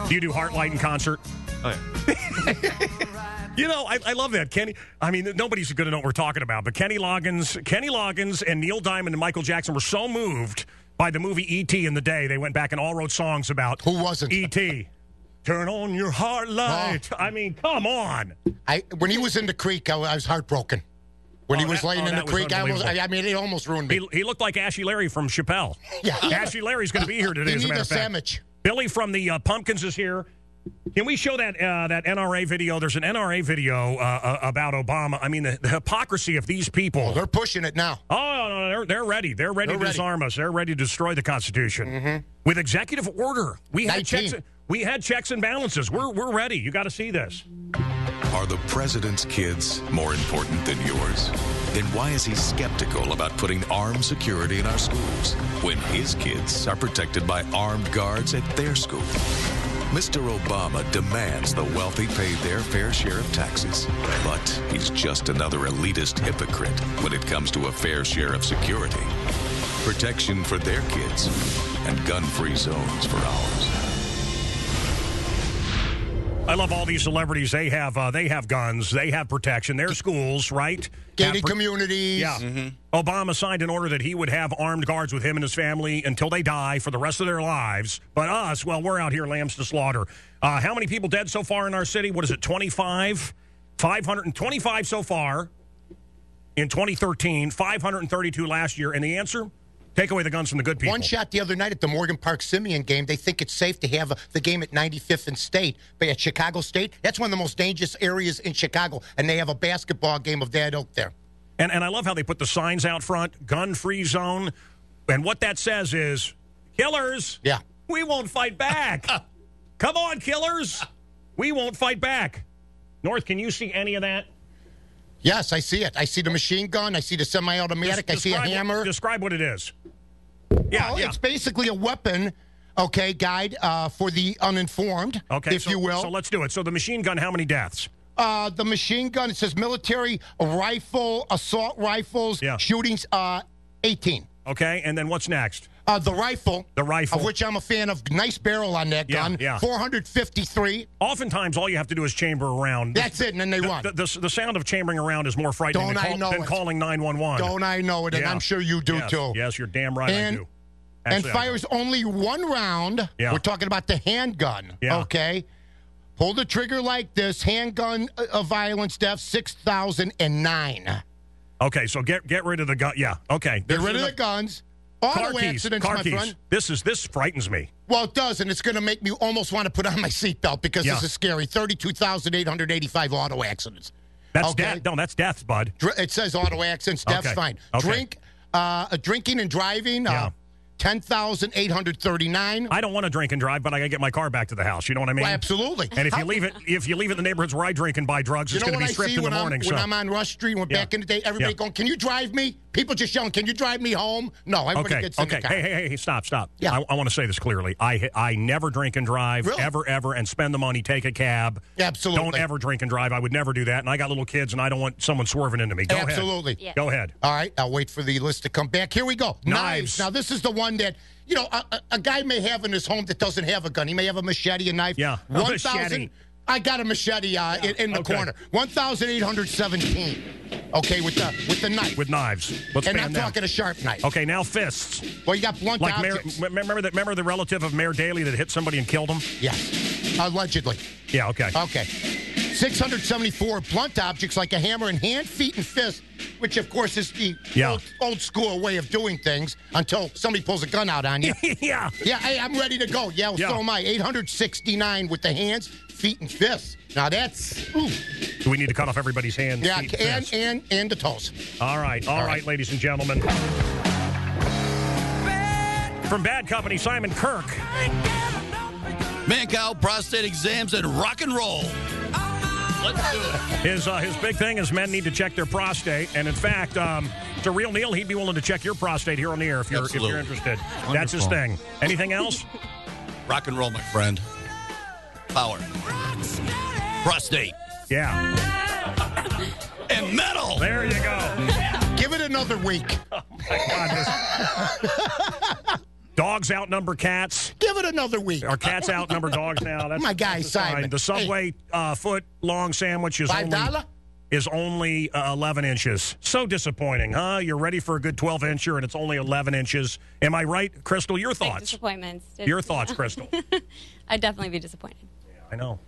Do you do Heartlight in concert? Oh, yeah. You know, I love that. Kenny, I mean, nobody's going to know what we're talking about, but Kenny Loggins and Neil Diamond and Michael Jackson were so moved by the movie E.T. in the day, they went back and all wrote songs about Who wasn't? E.T. Turn on your heart light. Oh. I mean, come on. When he was in the creek, I was heartbroken. When he was laying in the creek, I mean, it almost ruined me. He looked like Ashy Larry from Chappelle. Yeah. Ashy Larry's going to be here today, as a matter of fact. Sandwich. Billy from the Pumpkins is here. Can we show that NRA video? There's an NRA video about Obama. I mean, the hypocrisy of these people. Well, they're pushing it now. Oh, no, they're ready. They're ready to disarm us. They're ready to destroy the Constitution. Mm-hmm. With executive order. We had checks and balances. We're ready. You got to see this. Are the president's kids more important than yours? Then why is he skeptical about putting armed security in our schools when his kids are protected by armed guards at their school? Mr. Obama demands the wealthy pay their fair share of taxes, but he's just another elitist hypocrite when it comes to a fair share of security. Protection for their kids and gun-free zones for ours. I love all these celebrities. They have guns. They have protection. Their schools, right? Gated communities. Yeah. Mm-hmm. Obama signed an order that he would have armed guards with him and his family until they die for the rest of their lives. But us, well, we're out here lambs to slaughter. How many people dead so far in our city? What is it, 25? 525 so far in 2013, 532 last year. And the answer? Take away the guns from the good people. One shot the other night at the Morgan Park Simeon game. They think it's safe to have the game at 95th and State. But at Chicago State, that's one of the most dangerous areas in Chicago. And they have a basketball game of that ilk there. And I love how they put the signs out front, gun-free zone. And what that says is, killers, yeah, we won't fight back. Come on, killers. We won't fight back. North, can you see any of that? Yes, I see it. I see the machine gun. I see the semi-automatic. I see a hammer. Describe what it is. Yeah, it's basically a weapon, guide for the uninformed, if you will. So let's do it. So the machine gun, how many deaths? The machine gun, it says military rifle, assault rifles, shootings, 18. Okay, and then what's next? The rifle. The rifle. Of which I'm a fan of. Nice barrel on that gun. Yeah. 453. Oftentimes, all you have to do is chamber around. That's it, and then they run. The sound of chambering around is more frightening than calling 911. Don't I know it, and I'm sure you do, too. Yes, you're damn right I do. Actually, and fires only one round. Yeah. We're talking about the handgun, okay? Pull the trigger like this. Handgun violence deaths, 6,009. Okay, so get rid of the gun. Yeah, okay. Get rid of the guns. Auto accidents, my friend. This frightens me. Well, it does, and it's going to make me almost want to put on my seatbelt because this is scary. 32,885 auto accidents. That's death. No, that's deaths, bud. It says auto accidents. Deaths, fine. Okay. Drinking and driving. 10,839. I don't want to drink and drive, but I got to get my car back to the house. You know what I mean? Well, absolutely. And if you leave it in the neighborhoods where I drink and buy drugs, it's going to be stripped in the morning. When I'm on Rush Street, back in the day, everybody going, "Can you drive me?" People just yelling, "Can you drive me home?" No, everybody gets in the car. Hey, stop. Yeah. I want to say this clearly. I never drink and drive, ever, and spend the money, take a cab. Absolutely. Don't ever drink and drive. I would never do that, and I got little kids, and I don't want someone swerving into me. Go ahead. Absolutely. Yeah. Go ahead. All right, I'll wait for the list to come back. Here we go. Knives. Now, this is the one that, a guy may have in his home that doesn't have a gun. He may have a machete, a knife. Yeah, 1,000. I got a machete in the corner. 1,817. Okay, with the knife. With knives. Let's and I'm talking a sharp knife. Okay, now fists. Well, you got blunt objects. Remember the relative of Mayor Daley that hit somebody and killed him? Yes. Allegedly. Yeah, okay. Okay. 674 blunt objects like a hammer in hand, feet, and fist, which, of course, is the old school way of doing things until somebody pulls a gun out on you. Yeah. Yeah, hey, I'm ready to go. Yeah, so am I. 869 with the hands, feet, and fists. Now, that's... Ooh. Do we need to cut off everybody's hands? Yeah, feet, and the toes. All right, ladies and gentlemen. From Bad Company, Simon Kirk. Mancow, prostate exams, and rock and roll. Let's do it. His big thing is men need to check their prostate, and in fact, to Real Neil, he'd be willing to check your prostate here on the air if you're interested. Wonderful. That's his thing. Anything else? Rock and roll, my friend. Power. Prostate. Yeah. And metal. There you go. Give it another week. Oh my God. Dogs outnumber cats. Give it another week. Are cats outnumber dogs now? That's My guy, that's a sign. Simon. The Subway foot-long sandwich is only 11 inches. So disappointing, huh? You're ready for a good 12-incher, and it's only 11 inches. Am I right? Crystal, your thoughts? Big disappointments. Your thoughts, Crystal? I'd definitely be disappointed. I know.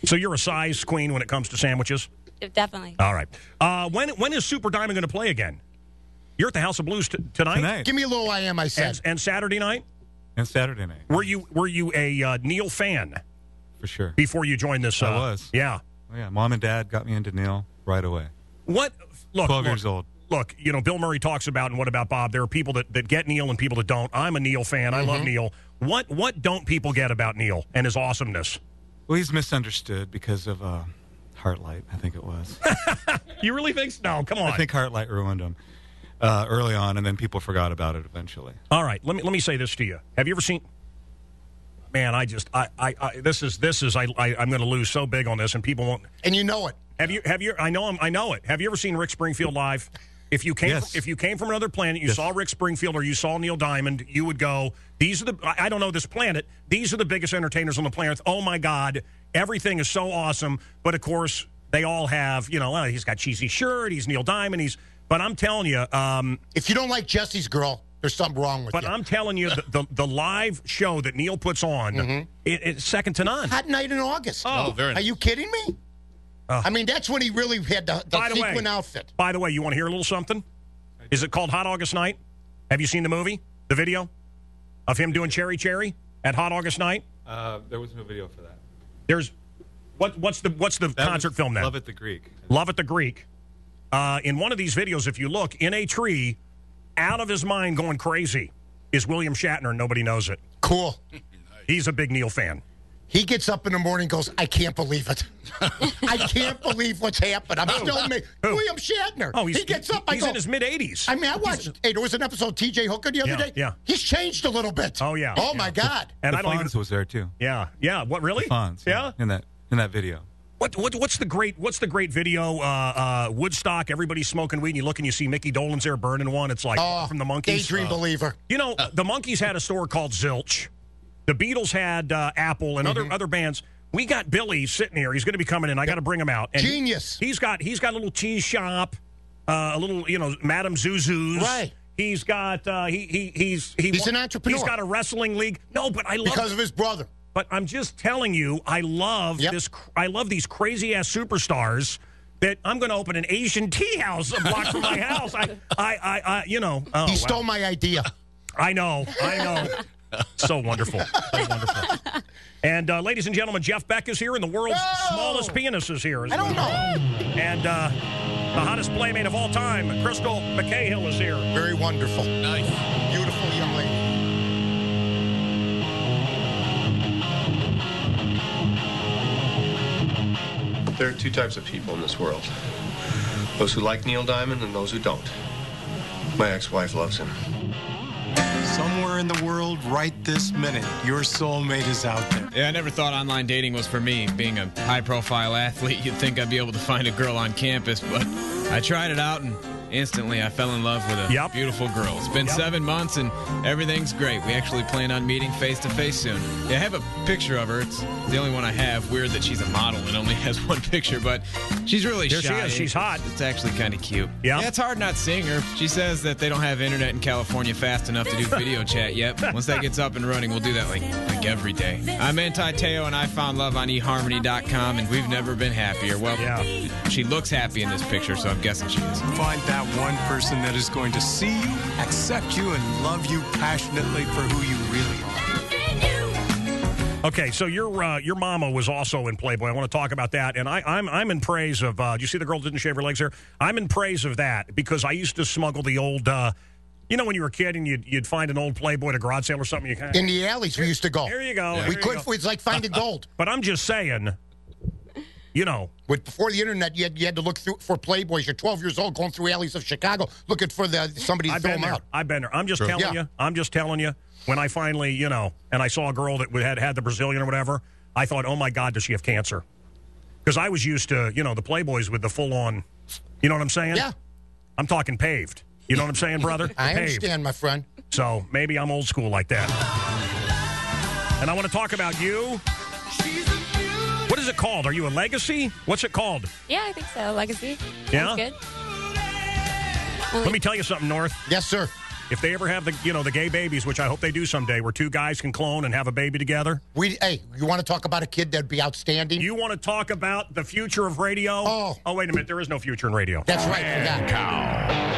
So you're a size queen when it comes to sandwiches? Definitely. All right. When is Super Diamond going to play again? You're at the House of Blues tonight? Give me a little I am, I said. And Saturday night? And Saturday night. Were you a Neil fan? For sure. Before you joined this? I was. Yeah. Oh, yeah. Mom and Dad got me into Neil right away. What? Look, 12 years old. Look, Bill Murray talks about, and what about Bob? There are people that get Neil and people that don't. I'm a Neil fan. I love Neil. What don't people get about Neil and his awesomeness? Well, he's misunderstood because of Heartlight, I think it was. You really think so? No, come on. I think Heartlight ruined him early on, and then people forgot about it eventually. All right, let me say this to you. Have you ever seen? Man, I'm going to lose so big on this, and people won't. And you know it. Have you? I know it. Have you ever seen Rick Springfield live? If you came from another planet, you saw Rick Springfield or you saw Neil Diamond, you would go, these are I don't know this planet. These are the biggest entertainers on the planet. Oh my God, everything is so awesome. But of course, they all have, he's got cheesy shirt. He's Neil Diamond. But I'm telling you, if you don't like Jesse's girl, there's something wrong with you. But I'm telling you, the live show that Neil puts on, it's second to none. Hot night in August. Oh, very nice. Are you kidding me? I mean, that's when he really had the sequin outfit. By the way, you want to hear a little something? Is it called Hot August Night? Have you seen the movie, the video of him doing Cherry Cherry at Hot August Night? There was no video for that. There's what's the concert film then? Love at the Greek. Love at the Greek. In one of these videos, if you look, in a tree, out of his mind going crazy, is William Shatner, and nobody knows it. Cool. He's a big Neil fan. He gets up in the morning and goes, I can't believe it. I can't believe what's happened. I'm still William Shatner. Oh, he gets up. He's in his mid-80s. I mean, I watched. Hey, there was an episode of T.J. Hooker the other day. Yeah. He's changed a little bit. Oh, yeah. Oh, my God. And the Fonz was there, too. Yeah. Yeah. What, really? The Fonz. Yeah? In that video. What's the great video? Woodstock. Everybody's smoking weed, and you look and you see Mickey Dolenz there burning one. It's like from the Monkees. Daydream Believer. The Monkees had a store called Zilch. The Beatles had Apple and other bands. We got Billy sitting here. He's going to be coming in. I got to bring him out. And Genius. He's got a little cheese shop, a little Madame Zuzu's. Right. He's got he's an entrepreneur. He's got a wrestling league. No, but I love because of his brother. But I'm just telling you, I love this. I love these crazy ass superstars. That I'm going to open an Asian tea house a block from my house. He stole my idea. I know. So wonderful. So wonderful. And ladies and gentlemen, Jeff Beck is here, and the world's smallest penis is here. I don't know. And the hottest playmate of all time, Crystal McCahill, is here. Very wonderful. Nice. Beautiful young lady. There are two types of people in this world. Those who like Neil Diamond and those who don't. My ex-wife loves him. Somewhere in the world, right this minute, your soulmate is out there. Yeah, I never thought online dating was for me. Being a high-profile athlete, you'd think I'd be able to find a girl on campus, but I tried it out, and instantly I fell in love with a beautiful girl. It's been 7 months, and everything's great. We actually plan on meeting face-to-face soon. Yeah, I have a picture of her. It's the only one I have. Weird that she's a model and only has one picture, but she's really There shy. she is. She's hot. It's actually kind of cute. Yeah? It's hard not seeing her. She says that they don't have internet in California fast enough to do video chat yet. Once that gets up and running, we'll do that like every day. I'm Anti-Teo, and I found love on eHarmony.com, and we've never been happier. Well, she looks happy in this picture, so I'm guessing she is. Find that one person that is going to see you, accept you, and love you passionately for who you really are. Okay, so your mama was also in Playboy. I want to talk about that, and I'm in praise of. Do you see the girl that didn't shave her legs there? I'm in praise of that because I used to smuggle the old. When you were a kid and you'd find an old Playboy at a garage sale or something. In the alleys, we used to go. There you go. Yeah. It's like finding gold. But I'm just saying. Before the internet, you had to look through for Playboys. You're 12 years old, going through alleys of Chicago, looking for somebody to film out. I've been there. I'm just telling you. I'm just telling you. When I finally, and I saw a girl that had the Brazilian or whatever, I thought, oh my God, does she have cancer? Because I was used to, the Playboys with the full-on, you know what I'm saying? Yeah. I'm talking paved. You know what I'm saying, brother? I understand, my friend. So maybe I'm old school like that. And I want to talk about you. What is it called? Are you a legacy? What's it called? Yeah, I think so. Legacy. Yeah? Sounds good. Let me tell you something, North. Yes, sir. If they ever have the gay babies, which I hope they do someday, where two guys can clone and have a baby together. Hey, you want to talk about a kid that'd be outstanding? You want to talk about the future of radio? Oh, wait a minute. There is no future in radio. That's right. Mancow.